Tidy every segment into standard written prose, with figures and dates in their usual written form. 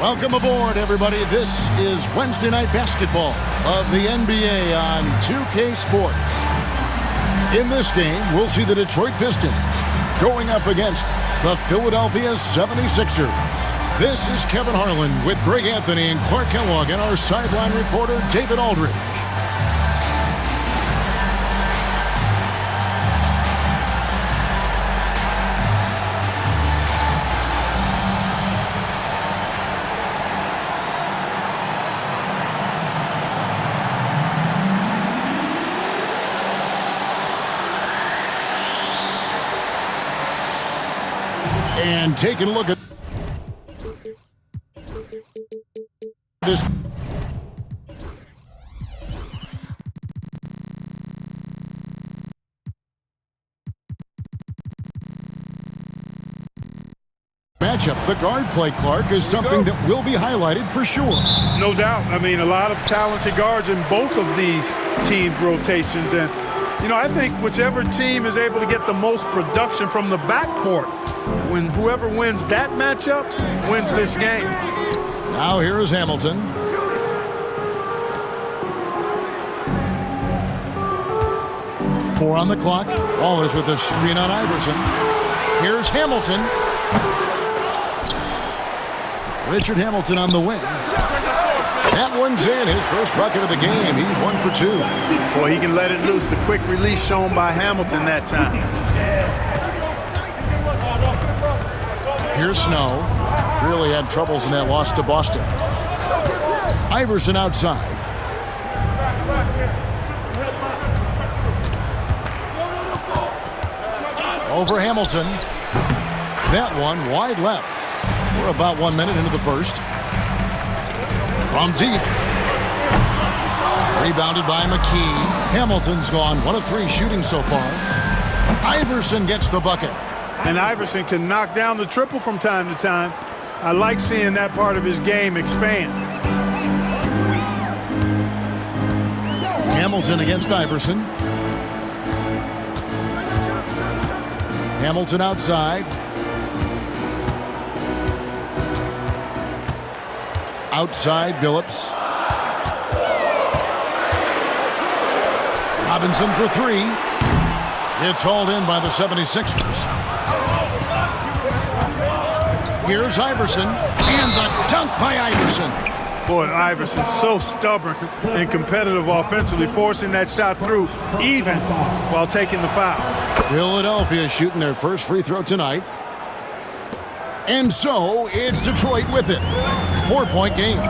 Welcome aboard, everybody. This is Wednesday Night Basketball of the NBA on 2K Sports. In this game, we'll see the Detroit Pistons going up against the Philadelphia 76ers. This is Kevin Harlan with Greg Anthony and Clark Kellogg and our sideline reporter, David Aldridge. And taking a look at this matchup, the guard play, Clark, is something that will be highlighted for sure. No doubt. I mean, a lot of talented guards in both of these teams' rotations. And, you know, I think whichever team is able to get the most production from the backcourt, when whoever wins that matchup wins this game. Now here is Hamilton. Four on the clock. Wallace with the screen on Iverson. Here's Hamilton. Richard Hamilton on the wing. That one's in. His first bucket of the game. He's 1 for 2. Boy, he can let it loose. The quick release shown by Hamilton that time. Here's Snow. Really had troubles in that loss to Boston. Iverson outside. Over Hamilton. That one wide left. We're about 1 minute into the first. From deep. Rebounded by McKee. Hamilton's gone 1 of 3 shooting so far. Iverson gets the bucket. And Iverson can knock down the triple from time to time. I like seeing that part of his game expand. Hamilton against Iverson. Hamilton outside. Outside, Billups. Robinson for 3. It's hauled in by the 76ers. Here's Iverson, and the dunk by Iverson. Boy, Iverson's so stubborn and competitive offensively, forcing that shot through even while taking the foul. Philadelphia shooting their first free throw tonight. And so, it's Detroit with it. 4-point game.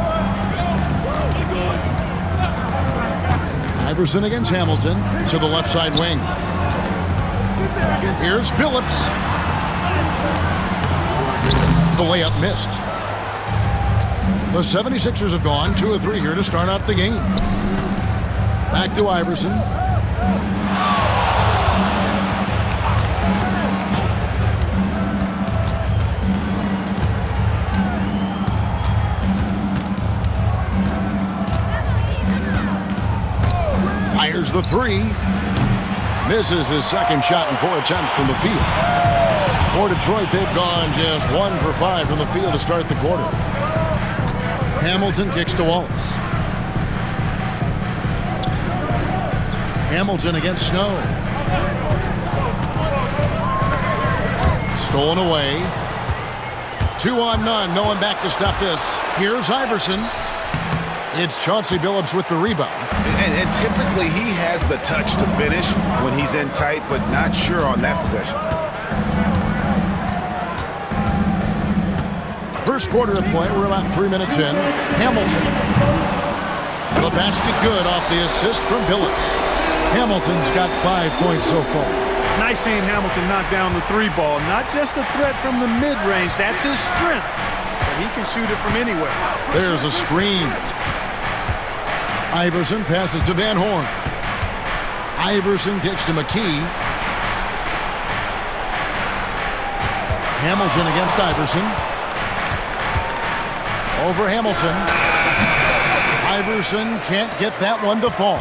Iverson against Hamilton to the left side wing. Here's Billups. The layup missed. The 76ers have gone 2 of 3 here to start out the game. Back to Iverson. Fires the 3. Misses his second shot in 4 attempts from the field. For Detroit, they've gone just 1 for 5 from the field to start the quarter. Hamilton kicks to Wallace. Hamilton against Snow. Stolen away. 2 on none. No one back to stop this. Here's Iverson. It's Chauncey Billups with the rebound. And typically he has the touch to finish when he's in tight, but not sure on that possession. First quarter of play, we're about 3 minutes in. Hamilton. The basket good off the assist from Billups. Hamilton's got 5 points so far. It's nice seeing Hamilton knock down the 3 ball. Not just a threat from the mid-range. That's his strength. But he can shoot it from anywhere. There's a screen. Iverson passes to Van Horn. Iverson kicks to McKee. Hamilton against Iverson. Over Hamilton. Iverson can't get that one to fall.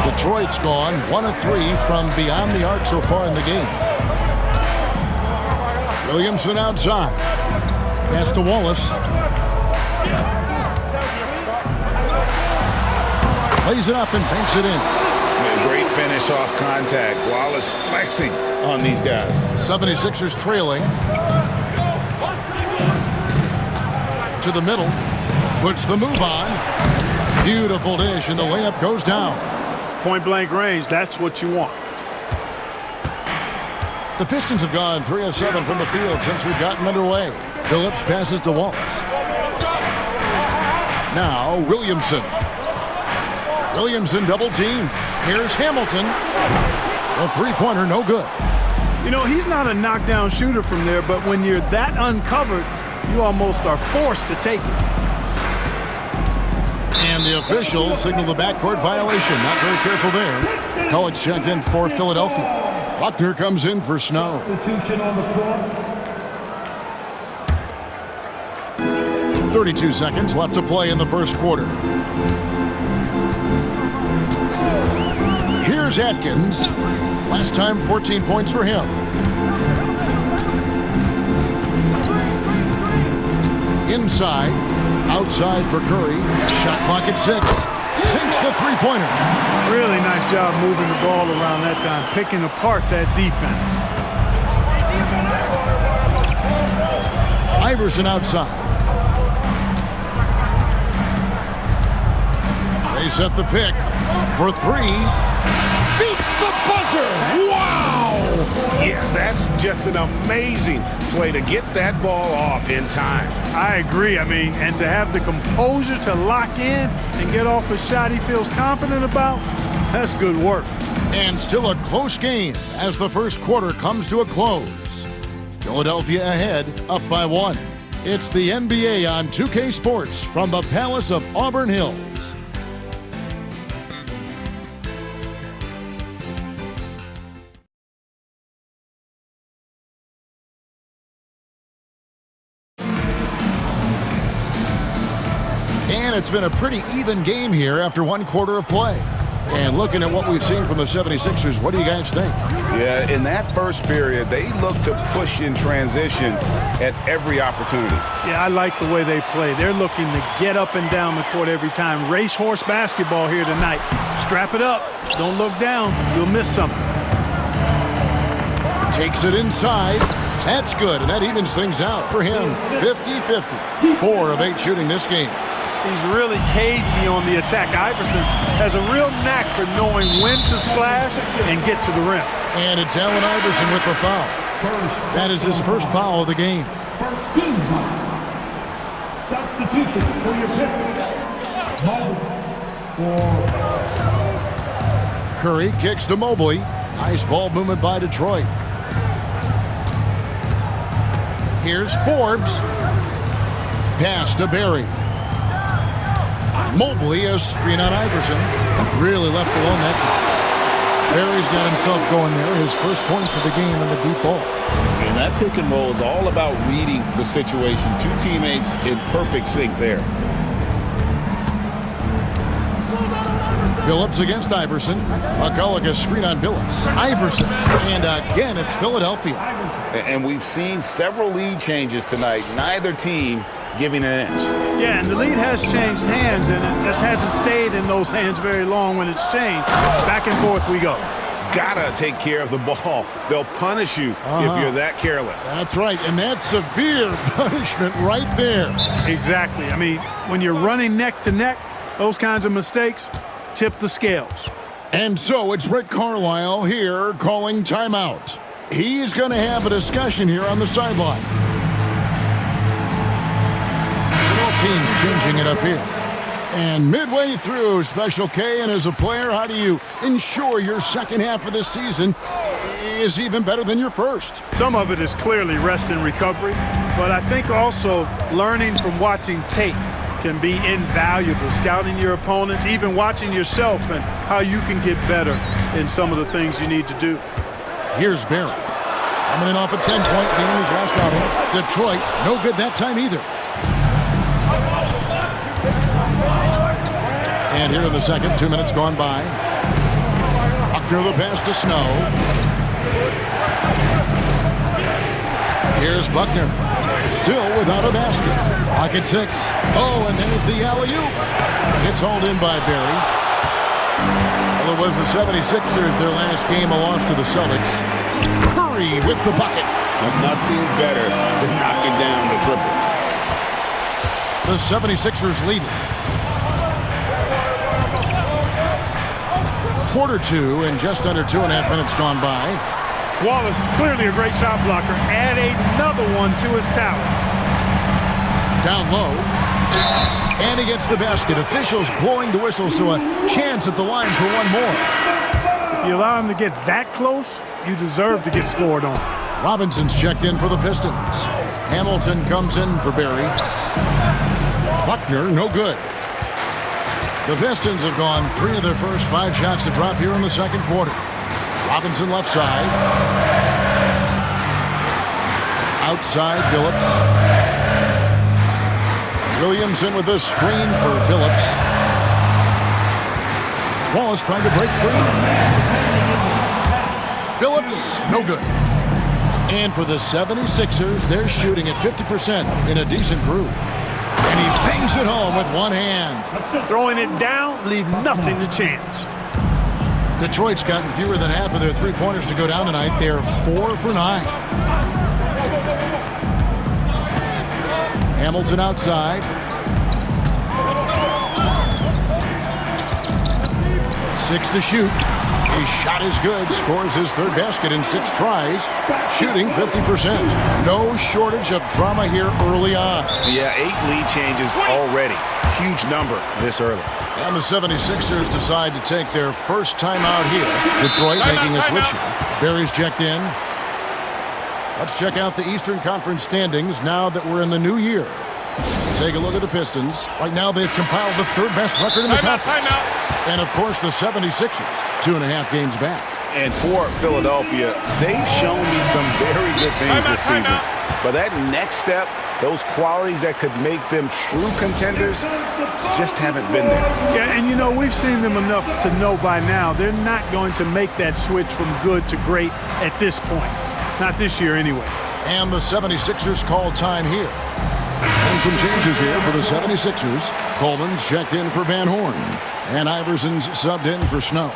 Detroit's gone 1 of 3 from beyond the arc so far in the game. Williamson outside. Pass to Wallace. Lays it up and banks it in. Great finish off contact. Wallace flexing on these guys. 76ers trailing. To the middle. Puts the move on. Beautiful dish, and the layup goes down. Point-blank range, that's what you want. The Pistons have gone 3 of 7 from the field since we've gotten underway. Phillips passes to Wallace. Now Williamson. Williamson double team. Here's Hamilton. The three-pointer no good. You know, he's not a knockdown shooter from there, but when you're that uncovered, you almost are forced to take it. And the officials signal the backcourt violation. Not very careful there. Colleagues check in for Philadelphia. Buckner comes in for Snow. Substitution on the court. 32 seconds left to play in the first quarter. Here's Atkins. Last time, 14 points for him. Inside. Outside for Curry. Shot clock at 6. Sinks the three-pointer. Really nice job moving the ball around that time, picking apart that defense. Iverson outside. They set the pick for 3. Beats the buzzer! Wow! Yeah, that's just an amazing play to get that ball off in time. I agree. I mean, and to have the composure to lock in and get off a shot he feels confident about, that's good work. And still a close game as the first quarter comes to a close. Philadelphia ahead, up by 1. It's the NBA on 2K Sports from the Palace of Auburn Hills. And it's been a pretty even game here after one quarter of play. And looking at what we've seen from the 76ers, what do you guys think? Yeah, in that first period, they looked to push in transition at every opportunity. Yeah, I like the way they play. They're looking to get up and down the court every time. Racehorse basketball here tonight. Strap it up. Don't look down. You'll miss something. Takes it inside. That's good, and that evens things out for him. 50-50. 4 of 8 shooting this game. He's really cagey on the attack. Iverson has a real knack for knowing when to slash and get to the rim. And it's Allen Iverson with the foul. That is his first foul of the game. First team foul. Substitution for your Pistons. Curry kicks to Mobley. Nice ball movement by Detroit. Here's Forbes. Pass to Barry. Mobley, a screen on Iverson. Really left alone that time. Barry's got himself going there. His first points of the game in the deep ball. And that pick and roll is all about reading the situation. 2 teammates in perfect sync there. Phillips against Iverson. McCulloch, a screen on Phillips. Iverson. And again, it's Philadelphia. And we've seen several lead changes tonight. Neither team giving an inch. Yeah, and the lead has changed hands, and it just hasn't stayed in those hands very long when it's changed. Back and forth we go. Gotta take care of the ball. They'll punish you if you're that careless. That's right, and that's severe punishment right there. Exactly. I mean, when you're running neck to neck, those kinds of mistakes tip the scales. And so it's Rick Carlisle here calling timeout. He's going to have a discussion here on the sideline. Teams changing it up here. And midway through, Special K, and as a player, how do you ensure your second half of this season is even better than your first? Some of it is clearly rest and recovery, but I think also learning from watching tape can be invaluable. Scouting your opponents, even watching yourself and how you can get better in some of the things you need to do. Here's Barry. Coming in off a 10-point game his last outing. Detroit, no good that time either. And here in the second, 2 minutes gone by. Buckner the pass to Snow. Here's Buckner. still without a basket. Pocket 6. Oh, and there's the alley-oop. It's hauled in by Barry. Well, it was the 76ers, their last game, a loss to the Celtics. Curry with the bucket. And nothing better than knocking down the triple. The 76ers lead it. Quarter 2 and just under 2.5 minutes gone by. Wallace, clearly a great shot blocker. Add another one to his tower. Down low. And he gets the basket. Officials blowing the whistle, so a chance at the line for one more. If you allow him to get that close, you deserve to get scored on. Robinson's checked in for the Pistons. Hamilton comes in for Barry. Buckner, no good. The Pistons have gone 3 of their first 5 shots to drop here in the second quarter. Robinson left side. Outside, Billups. Williamson with the screen for Billups. Wallace trying to break free. Billups, no good. And for the 76ers, they're shooting at 50% in a decent groove. And he bangs it home with one hand. Throwing it down, leave nothing to chance. Detroit's gotten fewer than half of their three-pointers to go down tonight. They're 4 for 9. Hamilton outside. 6 to shoot. His shot is good. Scores his 3rd basket in 6 tries. Shooting 50%. No shortage of drama here early on. Yeah, 8 lead changes already. Huge number this early. And the 76ers decide to take their first time out here. Detroit making a switch here. Barry's checked in. Let's check out the Eastern Conference standings now that we're in the new year. Take a look at the Pistons. Right now they've compiled the 3rd best record in the conference. And of course the 76ers, 2.5 games back. And for Philadelphia, they've shown me some very good things this season. But that next step, those qualities that could make them true contenders, just haven't been there. Yeah, and you know, we've seen them enough to know by now they're not going to make that switch from good to great at this point. Not this year anyway. And the 76ers call time here. And some changes here for the 76ers. Coleman's checked in for Van Horn. And Iverson's subbed in for Snow.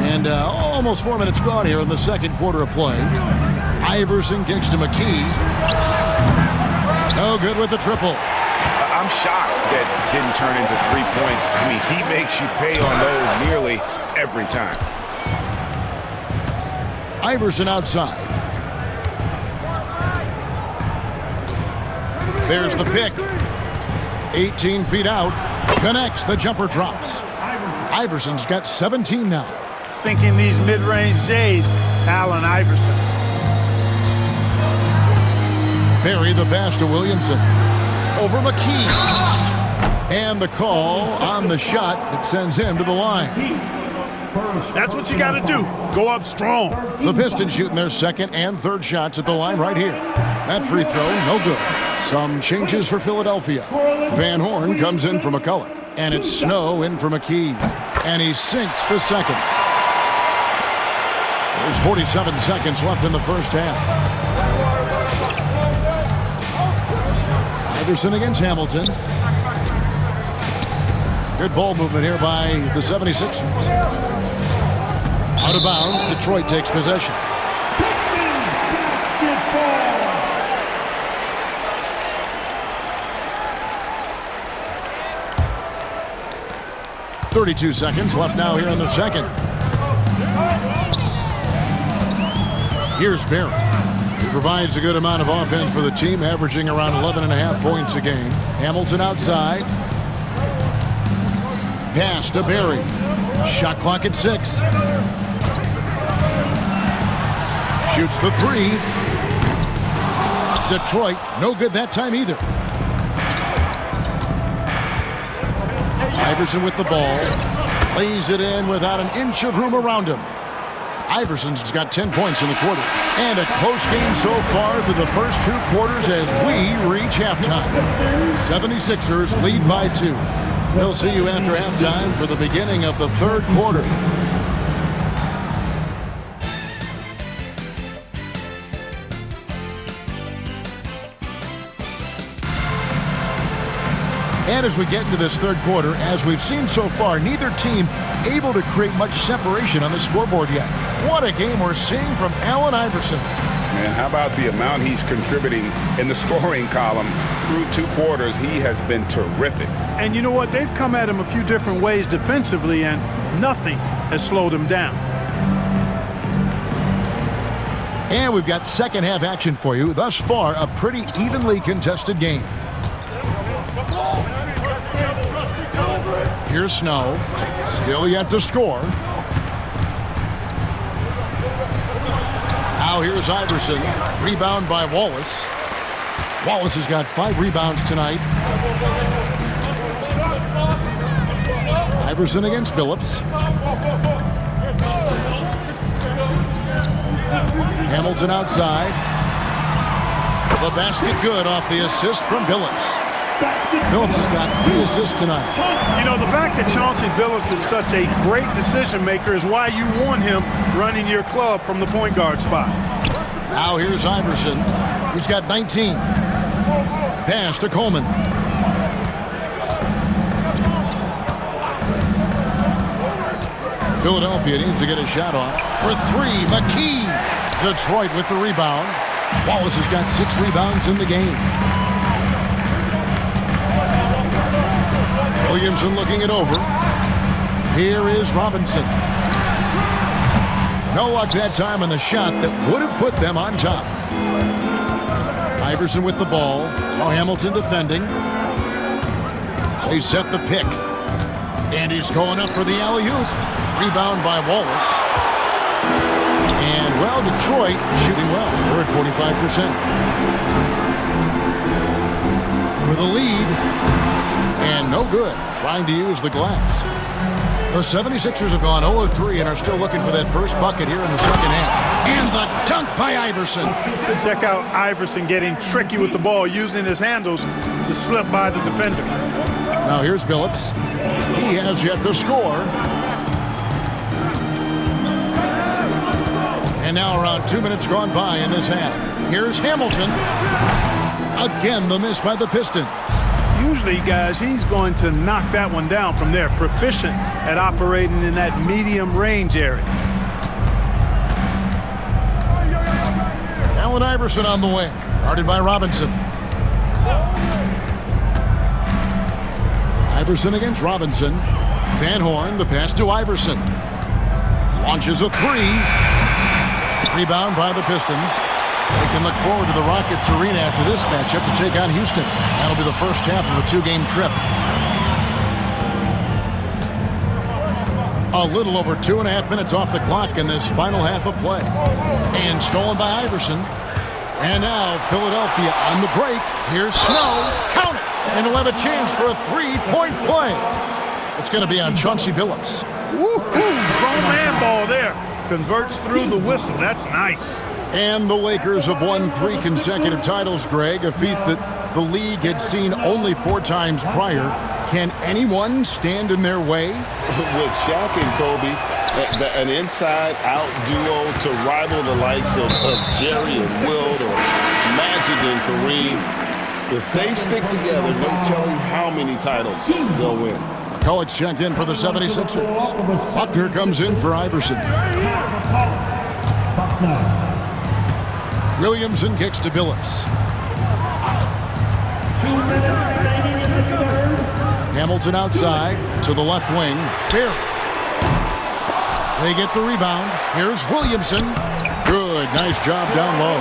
And almost 4 minutes gone here in the second quarter of play. Iverson kicks to McKee. No good with the triple. I'm shocked that didn't turn into 3 points. I mean, he makes you pay on those nearly every time. Iverson outside. There's the pick. 18 feet out. Connects. The jumper drops. Iverson's got 17 now. Sinking these mid-range J's, Allen Iverson. Barry the pass to Williamson. Over McKee. And the call on the shot that sends him to the line. That's what you got to do. Go up strong. The Pistons shooting their 2nd and 3rd shots at the line right here. That free throw, no good. Some changes for Philadelphia. Van Horn comes in for McCulloch. And it's Snow in for McKee. And he sinks the 2nd. There's 47 seconds left in the first half. Iverson against Hamilton. Good ball movement here by the 76ers. Out of bounds, Detroit takes possession. 32 seconds left now here in the second. Here's Barry. He provides a good amount of offense for the team, averaging around 11.5 points a game. Hamilton outside. Pass to Barry. Shot clock at 6. Shoots the 3. Detroit, no good that time either. Iverson with the ball. Lays it in without an inch of room around him. Iverson's got 10 points in the quarter. And a close game so far through the first 2 quarters as we reach halftime. 76ers lead by 2. We'll see you after halftime for the beginning of the 3rd quarter. And as we get into this third quarter, as we've seen so far, neither team able to create much separation on the scoreboard yet. What a game we're seeing from Allen Iverson. Man, how about the amount he's contributing in the scoring column through 2 quarters? He has been terrific. And you know what? They've come at him a few different ways defensively, and nothing has slowed him down. And we've got second half action for you. Thus far, a pretty evenly contested game. Here's Snow. Still yet to score. Now here's Iverson. Rebound by Wallace. Wallace has got 5 rebounds tonight. Iverson against Billups. Hamilton outside. The basket good off the assist from Billups. Billups has got 3 assists tonight. You know, the fact that Chauncey Billups is such a great decision maker is why you want him running your club from the point guard spot. Now here's Iverson. He's got 19. Pass to Coleman. Philadelphia needs to get a shot off. For 3, McKee. Detroit with the rebound. Wallace has got 6 rebounds in the game. Williamson looking it over. Here is Robinson. No luck that time on the shot that would have put them on top. Iverson with the ball. Now Hamilton defending. They set the pick. And he's going up for the alley-oop. Rebound by Wallace. And, well, Detroit shooting well. They're at 45%. For the lead. And no good. Trying to use the glass. The 76ers have gone 0-3 and are still looking for that first bucket here in the second half. And the dunk by Iverson. Check out Iverson getting tricky with the ball, using his handles to slip by the defender. Now here's Billups. He has yet to score. And now around 2 minutes gone by in this half. Here's Hamilton. Again, the miss by the Pistons. Usually, guys, he's going to knock that one down from there. Proficient at operating in that medium range area. Allen Iverson on the wing. Guarded by Robinson. Iverson against Robinson. Van Horn, the pass to Iverson. Launches a 3. Rebound by the Pistons. They can look forward to the Rockets arena after this matchup to take on Houston. That'll be the first half of a 2-game trip. A little over 2.5 minutes off the clock in this final half of play. And stolen by Iverson. And now Philadelphia on the break. Here's Snow. Count it! And he'll have a chance for a 3-point play. It's going to be on Chauncey Billups. Woo-hoo! Grown man ball there. Converts through the whistle. That's nice. And the Lakers have won 3 consecutive titles, Greg, a feat that the league had seen only 4 times prior. Can anyone stand in their way? With Shaq and Kobe, an inside-out duo to rival the likes of Jerry and Wilt or Magic and Kareem. If they stick together, no telling how many titles they'll win. McCulloch's checked in for the 76ers. Buckner comes in for Iverson. Williamson kicks to Billups. 2 minutes remaining in the third. Hamilton outside to the left wing. Here. They get the rebound. Here's Williamson. Good. Nice job down low.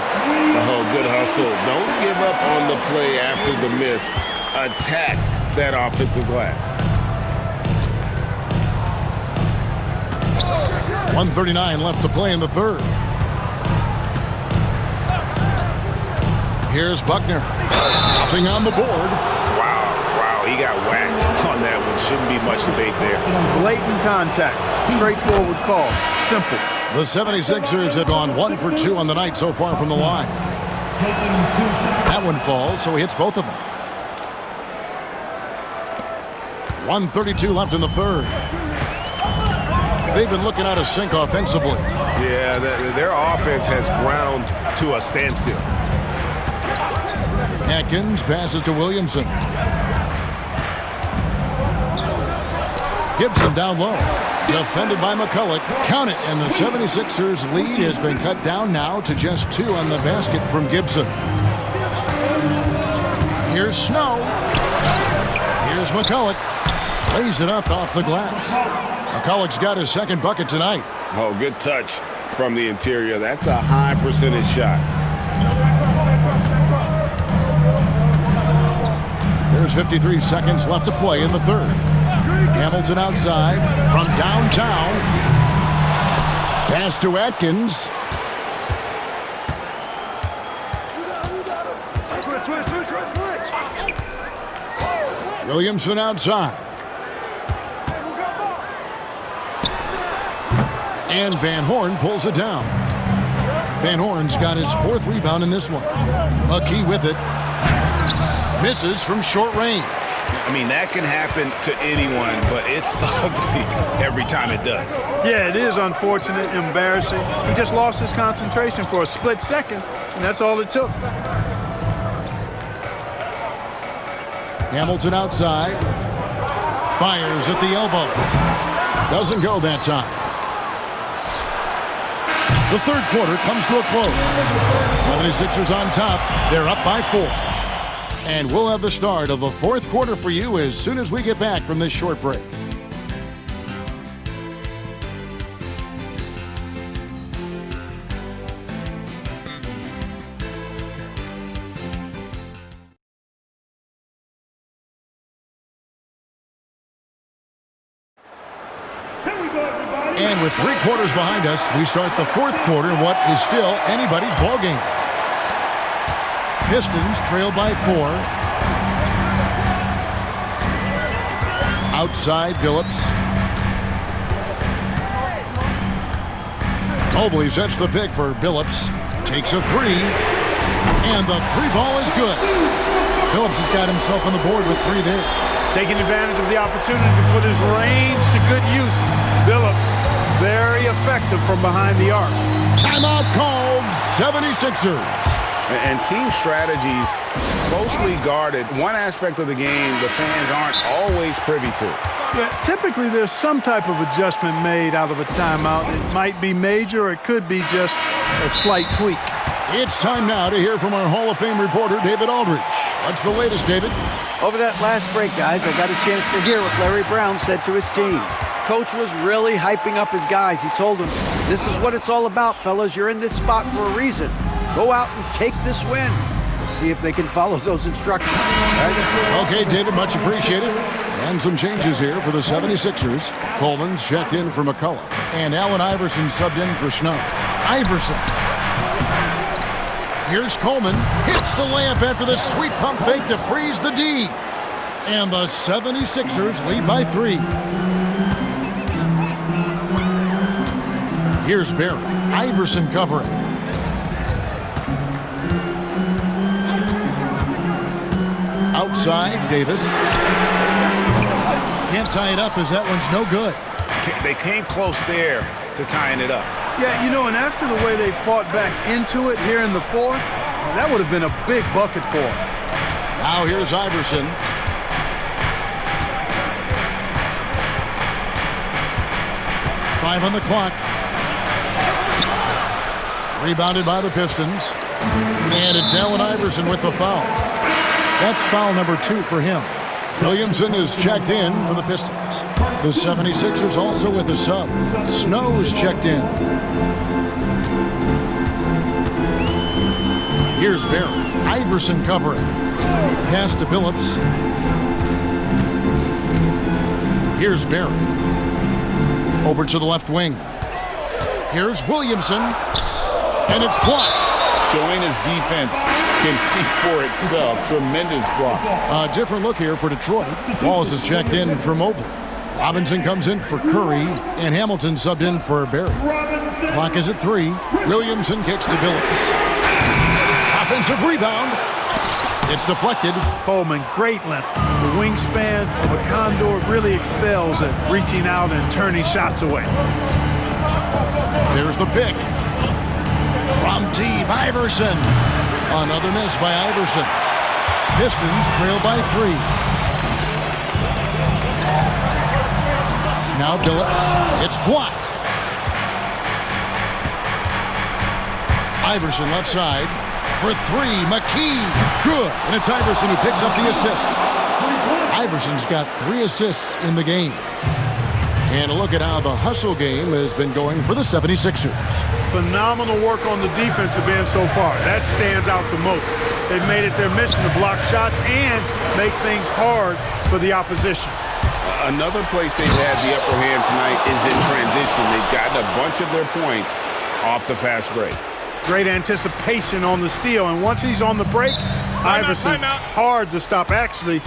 Oh, good hustle. Don't give up on the play after the miss. Attack that offensive glass. 1:39 left to play in the third. Here's Buckner. Nothing on the board. Wow, he got whacked on that one. Shouldn't be much debate there. Blatant contact. Straightforward call. Simple. The 76ers have gone 1 for 2 on the night so far from the line. That one falls, so he hits both of them. 1:32 left in the third. They've been looking out of sync offensively. Yeah, their offense has ground to a standstill. Atkins passes to Williamson. Gibson down low. Defended by McCulloch. Count it, and the 76ers lead has been cut down now to just 2 on the basket from Gibson. Here's Snow. Here's McCulloch. Lays it up off the glass. McCulloch's got his second bucket tonight. Oh, good touch from the interior. That's a high percentage shot. There's 53 seconds left to play in the third. Hamilton outside from downtown. Pass to Atkins. Williamson outside. And Van Horn pulls it down. Van Horn's got his 4th rebound in this one. McKee with it. Misses from short range. I mean, that can happen to anyone, but it's ugly every time it does. Yeah, it is unfortunate, embarrassing. He just lost his concentration for a split second, and that's all it took. Hamilton outside. Fires at the elbow. Doesn't go that time. The third quarter comes to a close. 76ers on top. They're up by 4. And we'll have the start of the fourth quarter for you as soon as we get back from this short break. And with 3 quarters behind us, we start the fourth quarter in what is still anybody's ballgame. Pistons trail by 4. Outside, Billups. Mobley sets the pick for Billups. Takes a 3. And the 3 ball is good. Billups has got himself on the board with 3 there. Taking advantage of the opportunity to put his range to good use. Billups, very effective from behind the arc. Timeout called, 76ers. And team strategies closely guarded. One aspect of the game the fans aren't always privy to. Yeah, typically there's some type of adjustment made out of a timeout. It might be major or it could be just a slight tweak. It's time now to hear from our Hall of Fame reporter, David Aldridge. What's the latest, David? Over that last break, guys, I got a chance to hear what Larry Brown said to his team. Coach was really hyping up his guys. He told them, this is what it's all about, fellas. You're in this spot for a reason. Go out and take this win. See if they can follow those instructions. Right? Okay, David, much appreciated. And some changes here for the 76ers. Coleman's checked in for McCulloch. And Allen Iverson subbed in for Snow. Iverson. Here's Coleman. Hits the layup after the sweet pump fake to freeze the D. And the 76ers lead by 3. Here's Barry. Iverson covering. Outside, Davis. Can't tie it up as that one's no good. They came close there to tying it up. Yeah, you know, and after the way they fought back into it here in the fourth, that would have been a big bucket for them. Now here's Iverson. Five on the clock. Rebounded by the Pistons. And it's Allen Iverson with the foul. That's foul number 2 for him. Williamson is checked in for the Pistons. The 76ers also with a sub. Snow is checked in. Here's Barry. Iverson covering. Pass to Billups. Here's Barry. Over to the left wing. Here's Williamson. And it's blocked. Showing his defense can speak for itself. Tremendous block. A different look here for Detroit. Wallace is checked in for Mobley. Robinson comes in for Curry, and Hamilton subbed in for Barry. Clock is at 3. Williamson kicks to Billups. Offensive rebound. It's deflected. Coleman, great length. The wingspan of a condor really excels at reaching out and turning shots away. There's the pick. From deep, Iverson. Another miss by Iverson. Pistons trail by 3. Now Billups. It's blocked. Iverson left side for three. McKee. Good. And it's Iverson who picks up the assist. Iverson's got 3 assists in the game. And a look at how the hustle game has been going for the 76ers. Phenomenal work on the defensive end so far. That stands out the most. They've made it their mission to block shots and make things hard for the opposition. Another place they've had the upper hand tonight is in transition. They've gotten a bunch of their points off the fast break. Great anticipation on the steal, and once he's on the break, Iverson, hard to stop, actually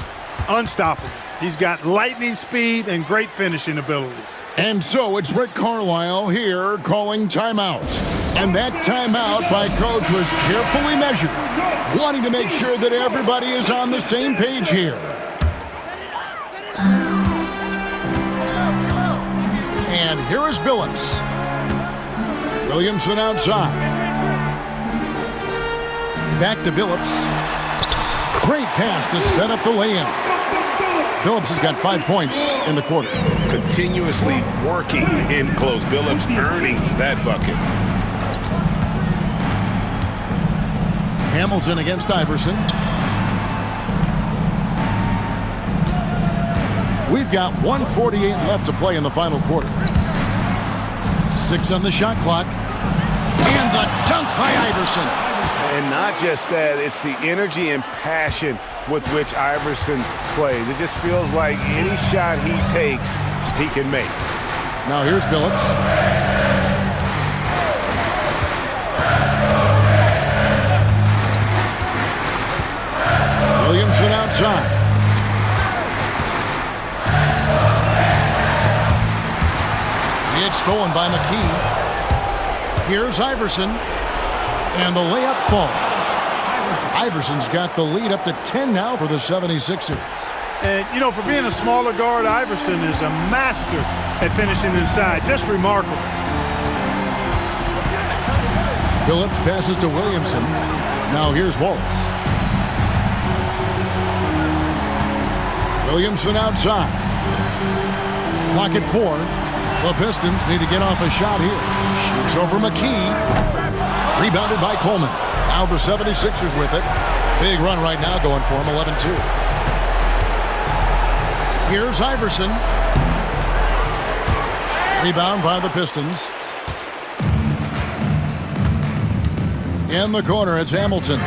unstoppable. He's got lightning speed and great finishing ability. And so it's Rick Carlisle here calling timeout. And that timeout by Coach was carefully measured, wanting to make sure that everybody is on the same page here. And here is Billups. Williamson outside. Back to Billups. Great pass to set up the layup. Billups has got 5 points in the quarter. Continuously working in close. Billups earning that bucket. Hamilton against Iverson. We've got 1:48 left to play in the final quarter. 6 on the shot clock. And the dunk by Iverson. And not just that, it's the energy and passion with which Iverson plays. It just feels like any shot he takes, he can make. Now here's Billups. Williamson outside. It's stolen by McKee. Here's Iverson. And the layup falls. Iverson's got the lead up to 10 now for the 76ers. And, you know, for being a smaller guard, Iverson is a master at finishing inside. Just remarkable. Billups passes to Williamson. Now here's Wallace. Williamson outside. Clock at 4. The Pistons need to get off a shot here. Shoots over McKee. Rebounded by Coleman. Now the 76ers with it. Big run right now going for him, 11-2. Here's Iverson. Rebound by the Pistons. In the corner, it's Hamilton.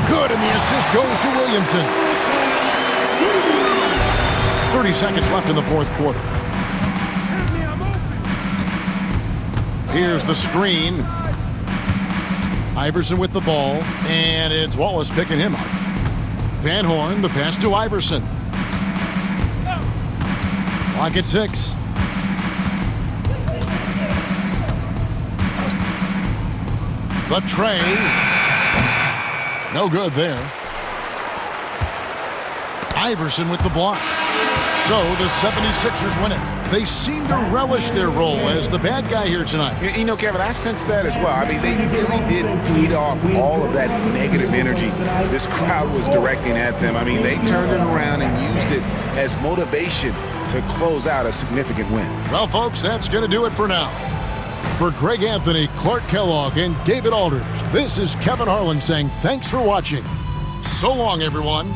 Good, and the assist goes to Williamson. 30 seconds left in the fourth quarter. Here's the screen. Iverson with the ball, and it's Wallace picking him up. Van Horn, the pass to Iverson. Clock at 6. The tray. No good there. Iverson with the block. So the 76ers win it. They seem to relish their role as the bad guy here tonight. You know, Kevin, I sense that as well. I mean, they really did feed off all of that negative energy this crowd was directing at them. I mean, they turned it around and used it as motivation to close out a significant win. Well, folks, that's going to do it for now. For Greg Anthony, Clark Kellogg, and David Aldridge, this is Kevin Harlan saying thanks for watching. So long, everyone.